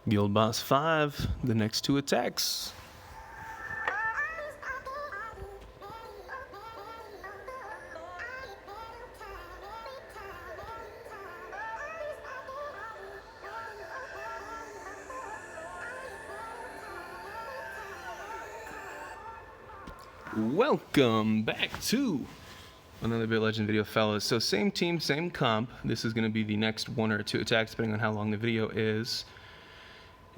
Guild Boss 5, the next two attacks. Welcome back to another Bit Legend video, fellas. So same team, same comp. This is going to be the next one or two attacks, depending on how long the video is.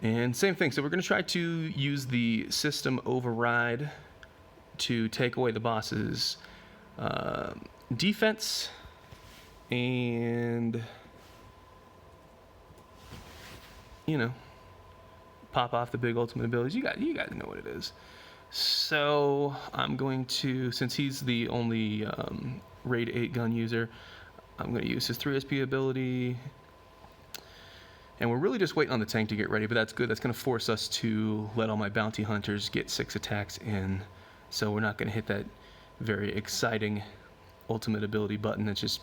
And same thing. So we're going to try to use the system override to take away the boss's defense and, you know, pop off the big ultimate abilities. You guys know what it is. So I'm going to, since he's the only raid 8 gun user, I'm going to use his 3 SP ability. And we're really just waiting on the tank to get ready, but that's good. That's going to force us to let all my bounty hunters get 6 attacks in. So we're not going to hit that very exciting ultimate ability button that's just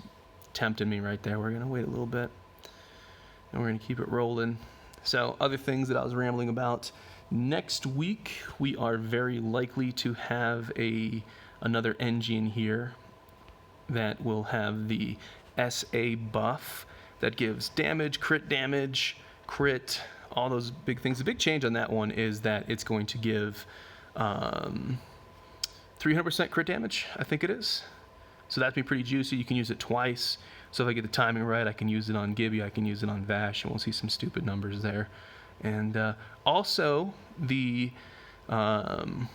tempting me right there. We're going to wait a little bit, and we're going to keep it rolling. So other things that I was rambling about. Next week, we are very likely to have another engine here that will have the SA buff that gives damage, crit, all those big things. The big change on that one is that it's going to give 300% crit damage, I think it is. So that'd be pretty juicy. You can use it twice. So if I get the timing right, I can use it on Gibby, I can use it on Vash, and we'll see some stupid numbers there. And also the come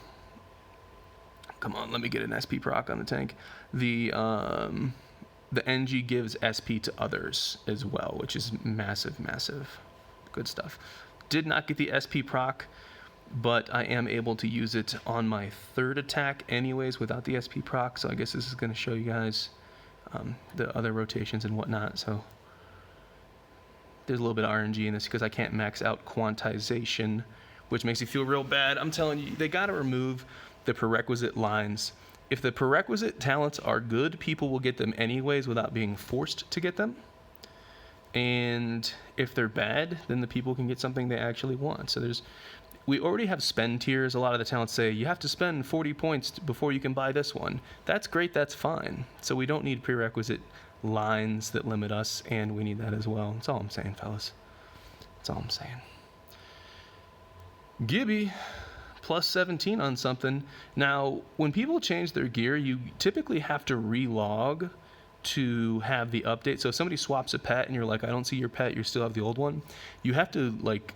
on, let me get an SP proc on the tank. The NG gives SP to others as well, which is massive good stuff. Did not get the SP proc, but I am able to use it on my 3rd attack anyways without the SP proc, so I guess this is going to show you guys the other rotations and whatnot. So there's a little bit of RNG in this because I can't max out quantization, which makes you feel real bad. I'm telling you, they got to remove the prerequisite lines. If the prerequisite talents are good, people will get them anyways without being forced to get them. And if they're bad, then the people can get something they actually want. So we already have spend tiers. A lot of the talents say you have to spend 40 points before you can buy this one. That's great, that's fine. So we don't need prerequisite lines that limit us, and we need that as well. That's all I'm saying, fellas. That's all I'm saying. Gibby plus 17 on something. Now, when people change their gear, you typically have to relog to have the update. So if somebody swaps a pet and you're like, I don't see your pet, you still have the old one, you have to like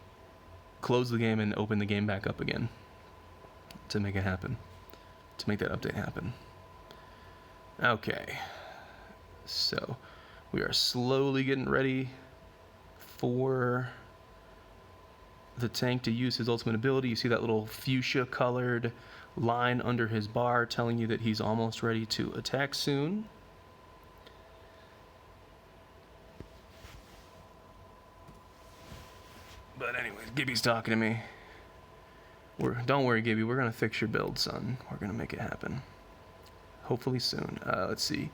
close the game and open the game back up again to make it happen, to make that update happen. Okay, so we are slowly getting ready for the tank to use his ultimate ability. You see that little fuchsia colored line under his bar telling you that he's almost ready to attack soon. But anyways, Gibby's talking to me. Don't worry, Gibby, we're gonna fix your build, son. We're gonna make it happen. Hopefully soon. Let's see.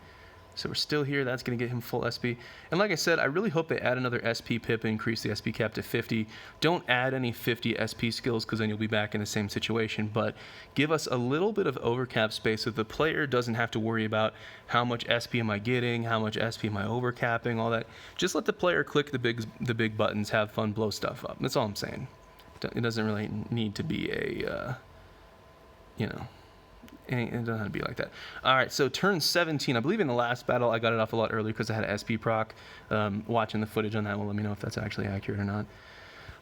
So we're still here. That's going to get him full SP. And like I said, I really hope they add another SP pip and increase the SP cap to 50. Don't add any 50 SP skills because then you'll be back in the same situation. But give us a little bit of overcap space so the player doesn't have to worry about how much SP am I getting, how much SP am I overcapping, all that. Just let the player click the big buttons, have fun, blow stuff up. That's all I'm saying. It doesn't really need to be a, you know... It doesn't have to be like that. All right, so turn 17. I believe in the last battle I got it off a lot earlier because I had an SP proc. Watching the footage on that will let me know if that's actually accurate or not.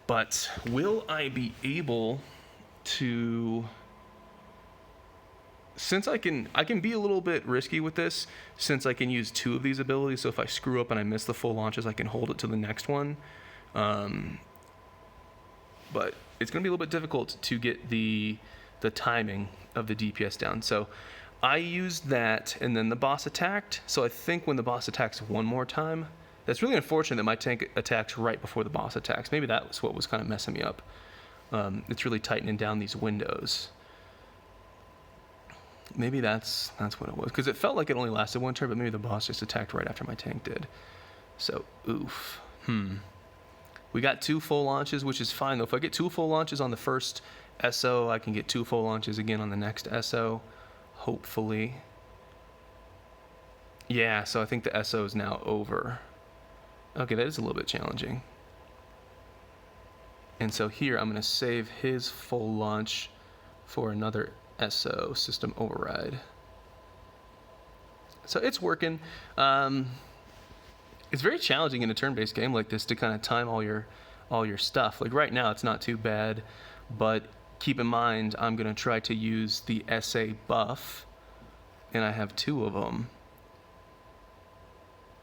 But will I be able to... Since I can be a little bit risky with this, since I can use 2 of these abilities, so if I screw up and I miss the full launches, I can hold it to the next one. But it's going to be a little bit difficult to get the timing of the DPS down. So I used that and then the boss attacked. So I think when the boss attacks one more time, that's really unfortunate that my tank attacks right before the boss attacks. Maybe that was what was kind of messing me up. It's really tightening down these windows. Maybe that's what it was, because it felt like it only lasted one turn, but maybe the boss just attacked right after my tank did. So oof. We got 2 full launches, which is fine though. If I get 2 full launches on the first SO, I can get 2 full launches again on the next SO, hopefully. Yeah, so I think the SO is now over. Okay, that is a little bit challenging. And so here I'm going to save his full launch for another SO, system override. So it's working. It's very challenging in a turn-based game like this to kind of time all your stuff. Like right now it's not too bad, but keep in mind I'm going to try to use the SA buff, and I have 2 of them.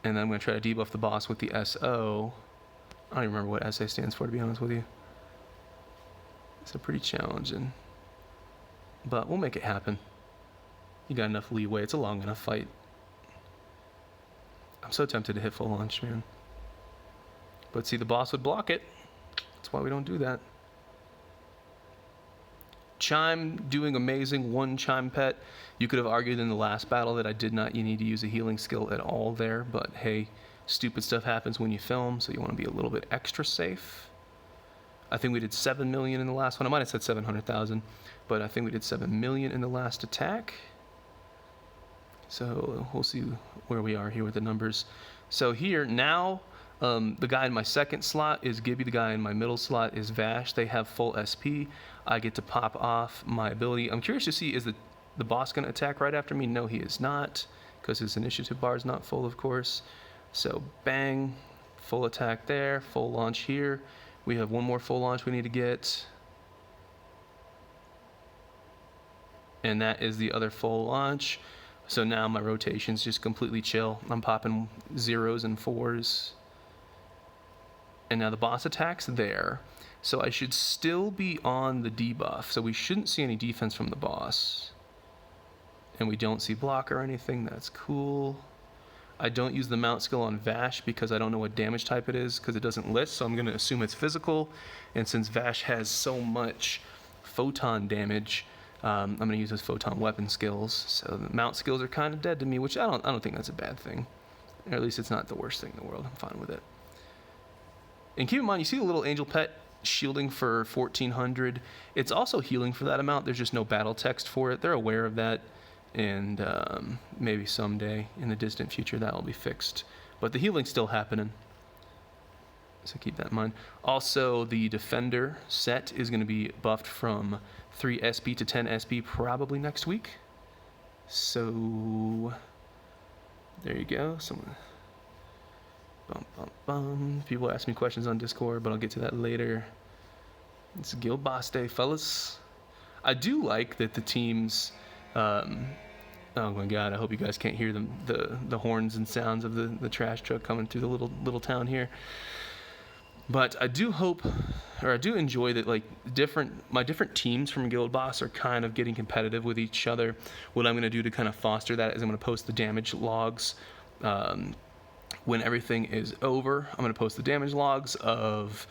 And then I'm going to try to debuff the boss with the SO. I don't even remember what SA stands for, to be honest with you. It's pretty challenging. But we'll make it happen. You got enough leeway. It's a long enough fight. I'm so tempted to hit full launch, man. But see, the boss would block it. That's why we don't do that. Chime doing amazing. 1 Chime pet. You could have argued in the last battle that I did not need to use a healing skill at all there, but hey, stupid stuff happens when you film, so you want to be a little bit extra safe. I think we did 7 million in the last one. I might have said 700,000, but I think we did 7 million in the last attack. So we'll see where we are here with the numbers. So here now, the guy in my second slot is Gibby. The guy in my middle slot is Vash. They have full SP. I get to pop off my ability. I'm curious to see, is the boss going to attack right after me? No, he is not, because his initiative bar is not full, of course. So bang, full attack there, full launch here. We have 1 more full launch we need to get. And that is the other full launch. So now my rotation's just completely chill. I'm popping 0s and 4s. And now the boss attack's there. So I should still be on the debuff. So we shouldn't see any defense from the boss. And we don't see block or anything. That's cool. I don't use the mount skill on Vash because I don't know what damage type it is because it doesn't list. So I'm going to assume it's physical. And since Vash has so much photon damage, I'm going to use his photon weapon skills. So the mount skills are kind of dead to me, which I don't think that's a bad thing. Or at least it's not the worst thing in the world. I'm fine with it. And keep in mind, you see the little angel pet shielding for 1400. It's also healing for that amount. There's just no battle text for it. They're aware of that. And maybe someday in the distant future that will be fixed. But the healing's still happening. So keep that in mind. Also, the Defender set is going to be buffed from 3 SP to 10 SP probably next week. So there you go. People ask me questions on Discord, but I'll get to that later. It's Guild Boss Day, fellas. I do like that the teams... oh my god, I hope you guys can't hear the horns and sounds of the trash truck coming through the little town here. But I do hope, or I do enjoy that like my different teams from Guild Boss are kind of getting competitive with each other. What I'm going to do to kind of foster that is I'm going to post the damage logs when everything is over. I'm going to post the damage logs of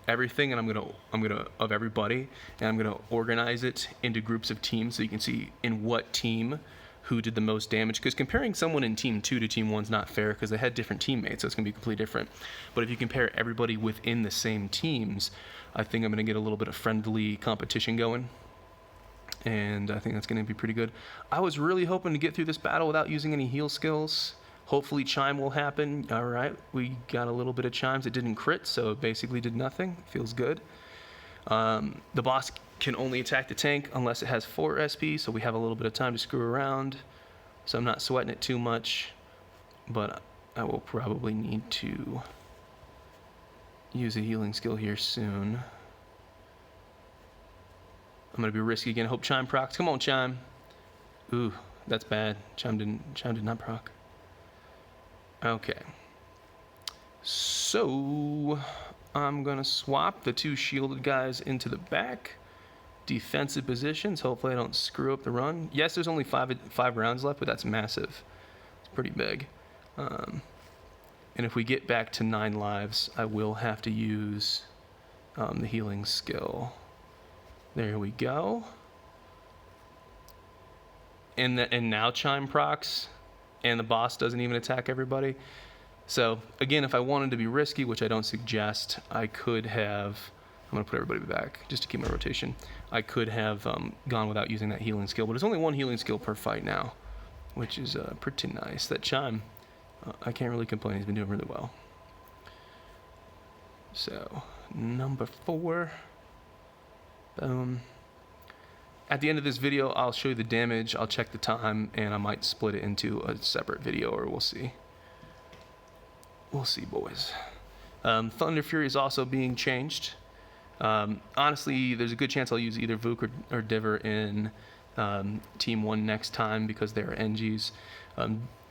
everything, and I'm gonna of everybody, and I'm gonna organize it into groups of teams so you can see in what team who did the most damage. Because comparing someone in team 2 to team 1 is not fair because they had different teammates, so it's gonna be completely different. But if you compare everybody within the same teams, I think I'm gonna get a little bit of friendly competition going. And I think that's gonna be pretty good. I was really hoping to get through this battle without using any heal skills. Hopefully Chime will happen. All right, we got a little bit of Chimes. It didn't crit, so it basically did nothing. Feels good. The boss can only attack the tank unless it has 4 SP, so we have a little bit of time to screw around. So I'm not sweating it too much, but I will probably need to use a healing skill here soon. I'm gonna be risky again. Hope Chime procs. Come on, Chime. Ooh, that's bad. Chime did not proc. Okay, so I'm gonna swap the 2 shielded guys into the back defensive positions. Hopefully I don't screw up the run. Yes, there's only 5 rounds left, but that's massive. It's pretty big. And if we get back to 9 lives, I will have to use the healing skill. There we go. And now Chime procs. And the boss doesn't even attack everybody. So again, if I wanted to be risky, which I don't suggest, I could have, I'm going to put everybody back just to keep my rotation. I could have gone without using that healing skill, but it's only one healing skill per fight now, which is pretty nice. That Chime, I can't really complain. He's been doing really well. So, number 4. Boom. At the end of this video, I'll show you the damage, I'll check the time, and I might split it into a separate video, or we'll see. We'll see, boys. Thunder Fury is also being changed. Honestly, there's a good chance I'll use either Vuk or Diver in Team 1 next time because they're NGs.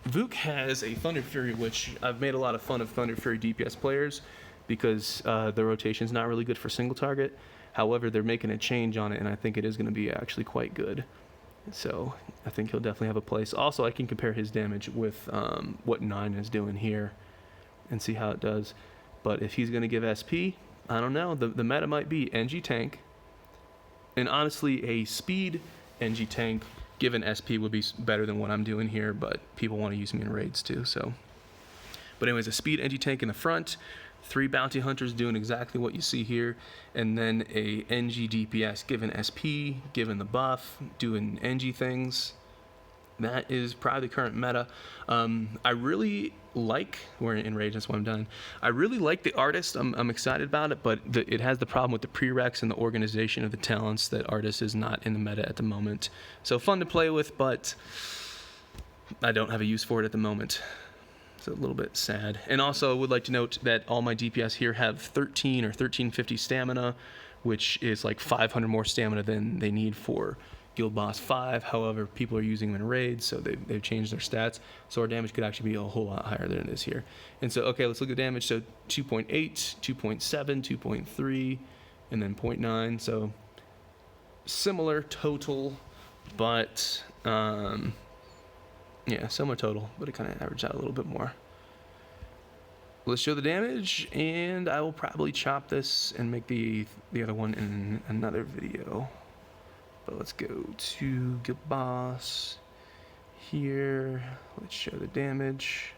Vuk has a Thunder Fury, which I've made a lot of fun of Thunder Fury DPS players because the rotation's not really good for single target. However, they're making a change on it, and I think it is going to be actually quite good. So I think he'll definitely have a place. Also, I can compare his damage with what 9 is doing here and see how it does. But if he's going to give SP, I don't know. The meta might be NG tank. And honestly, a speed NG tank given SP would be better than what I'm doing here, but people want to use me in raids too. So, but anyways, a speed NG tank in the front, 3 bounty hunters doing exactly what you see here, and then a NG DPS given SP, given the buff, doing NG things. That is probably the current meta. I really like, we're in rage, that's why I'm done. I really like the artist. I'm excited about it, but it has the problem with the prereqs and the organization of the talents that artist is not in the meta at the moment. So fun to play with, but I don't have a use for it at the moment. It's a little bit sad. And also I would like to note that all my DPS here have 13 or 1350 stamina, which is like 500 more stamina than they need for Guild Boss 5. However, people are using them in raids, so they've changed their stats. So our damage could actually be a whole lot higher than it is here. And so, okay, let's look at damage. So 2.8, 2.7, 2.3, and then 0.9. So similar total, but yeah, similar total, but it kind of averaged out a little bit more. Let's show the damage, and I will probably chop this and make the other one in another video. But let's go to Guild Boss here. Let's show the damage.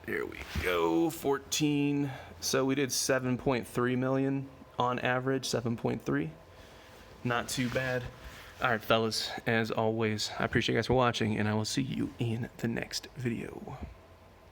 There we go, 14. So we did 7.3 million on average, 7.3. Not too bad. All right, fellas, as always, I appreciate you guys for watching, and I will see you in the next video.